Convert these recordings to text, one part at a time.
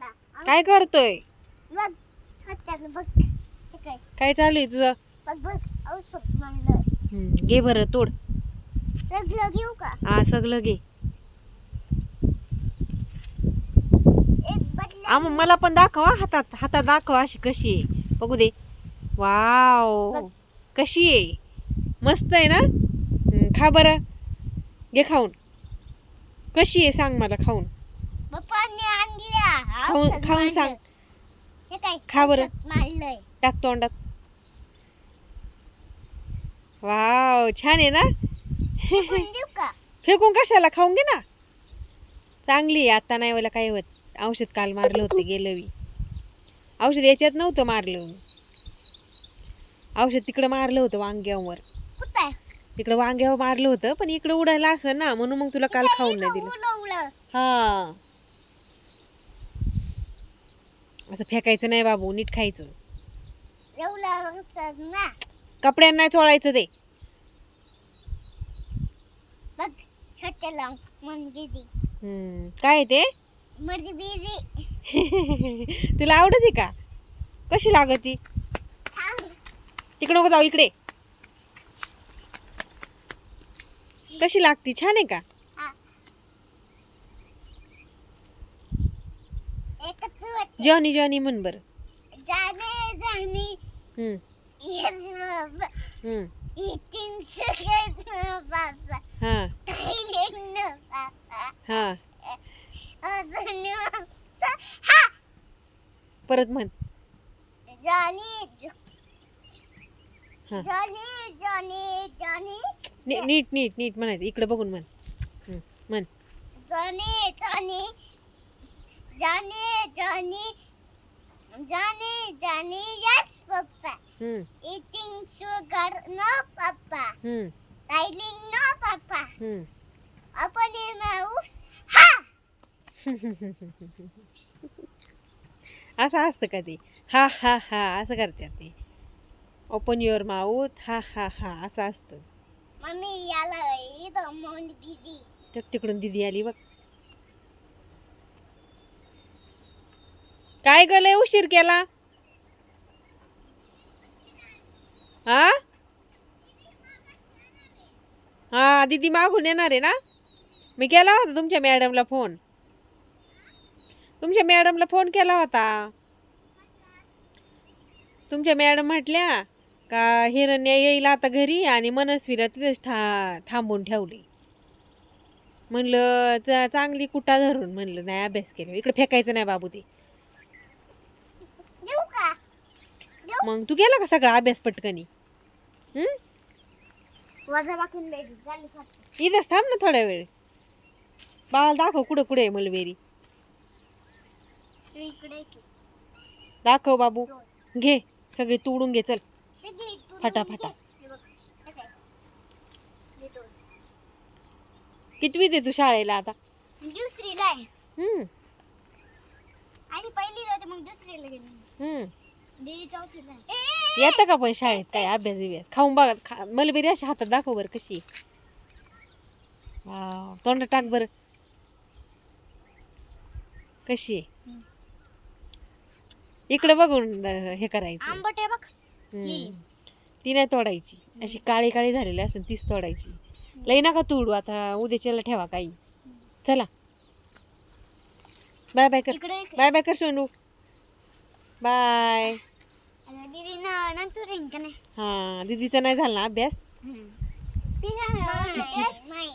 काय करतोय? बघ छोट्यानं बघ हे काय काय चालू आहे तुझं? बघ बघ औषध म्हणलं घे बरं तोड. सगळं घेऊ का हा सगळं घे. एक बटला मला पण दाखव हा, हातात हातात दाखव अशी कशी आहे बघू दे. वाव बघ. कशी आहे, मस्त आहे ना. खा बरं, घे खाऊन. कशी आहे सांग मला खाऊन. पप्पांनी आणल्या खाऊन औषध खाऊन मांडलं. सांग. हे काय खा बरं. औषध मांडलंय टाक तोंडात. वाव छान आहे ना. फेकून देऊ का फेकून कशाला, खाऊन घे ना. चांगली आहे, आता नाही मला काय होत. औषध काल मारलं होतं गेलं मी. औषध याच्यात नव्हतं मारलं, औषध तिकडं मारलं होतं वांग्यावर. कुठे तिकडं वांग्यावर मारलं होतं, पण इकडं उडायला असं ना, म्हणून मग तुला काल खाऊन नाही दिलं. उडवलं हा असं फेकायचं नाही बाबू, नीट खायचं. एवढं ना कपड्यांना नाही चोळायचं ते. बघ छोट्याला मन दीदी काय आहे ते? मर्दी दीदी तुला आवडते का? कशी लागती? थांब तिकडे नको जाऊ, इकडे. कशी लागती, छान आहे का? हा. एकच होते. जॉनी जॉनी म्हण बरं. जाने जाने हम्म, येस बाबा हम्म. इटिंग सगळं बाबा हा काही बाबा हा अजून हा परत म्हण. जॉनी हा. जॉनी जॉनी जॉनी नीट नीट नीट म्हणायचं, इकडे बघून म्हण. म्हण. Johnny Johnny Johnny Johnny Johnny Johnny yes पप्पा हम्म, eating sugar no papa हम्म, styling no papa हम्म. open your mouth ha असं असतं का ते? हा हा हा असं करतात ते. ओपन युअर माउथ, हा हा हा असं असतं. मम्मी याला इथं मोंड दीदी तिकडून दिदी आली बघ. काय ग लय उशीर केला? हा हा दीदी मागून येणार आहे ना. मी केला होता तुमच्या मॅडमला फोन. तुमच्या मॅडमला फोन केला होता. तुमच्या मॅडम म्हटल्या का हिरण्या येईल आता घरी आणि मनस्वीला तिथेच थांबून ठेवली. म्हणलं चांगली कुटा धरून, म्हणलं नाही अभ्यास केला. इकडे फेकायचं नाही बाबू ते. देऊ का मग तू केला का सगळा अभ्यास पटकनी? वजा बाकून बेबी चालू कर इथंच थांब ना थोड्या वेळ. बाळाला दाखव कुठं कुठे आहे मलबेरी. तू इकडे की दाखव बाबू. घे सगळे तोडून घे चल सगळी तू फटाफटा. हे बघ हे काय हे दोन कितवीत आहे तू शाळेला आता? दुसरीला आहे हम्म, आणि पहिलीला होते मग दुसरीला गेली दीदी चौथीला आहे. येतं का पण शाळेत काय अभ्यास बिभ्यास? खाऊन बघा. मलबेरी अशी हातात दाखव बरं कशी आहे. वाव, तोंडात टाक बरं कशी आहे. इकडे बघून हे करायचं. आंबट आहे बघ ती नाही तोडायची, अशी काळी काळी झालेली असेल तीच तोडायची. लई नका तोडू, आता उद्याच्याला ठेवा काही. चला बाय बाय कर. इकडे बाय बाय कर सोनू. बाय. दीदी नंतर येईन का नाही हा दीदीचा नाही झाला ना अभ्यास. नाही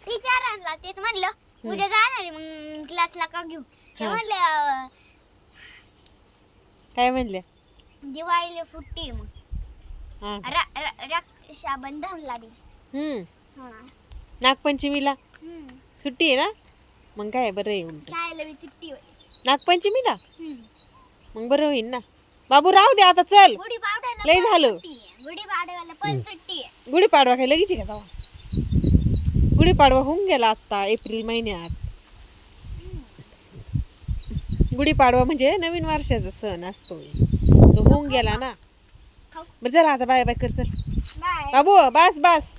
टीचर आणला तेच म्हणलं उद्या जाणार आहे मग क्लासला का घेऊ ते म्हणले काय म्हणल्या? दिवाळीला सुट्टी आहे मग हा रक्षाबंधनला बी नागपंचमीला सुट्टी आहे ना. मग काय बरं आहे उलट. शाळेला बी सुट्टी होती नागपंचमीला मग बरं होईल ना. बाबू राहू दे आता चल. गुढीपाडव्याला लय झालं. गुढीपाडव्याला पण सुट्टी आहे. गुढीपाडवा काय लगेच का तेव्हा? गुढीपाडवा होऊन गेला आता एप्रिल महिन्यात. गुढीपाडवा म्हणजे नवीन वर्षाचा सण असतो, तो होऊन गेला ना. बरं चला आता बाय बाय कर चल. बाय बाबू बस बस.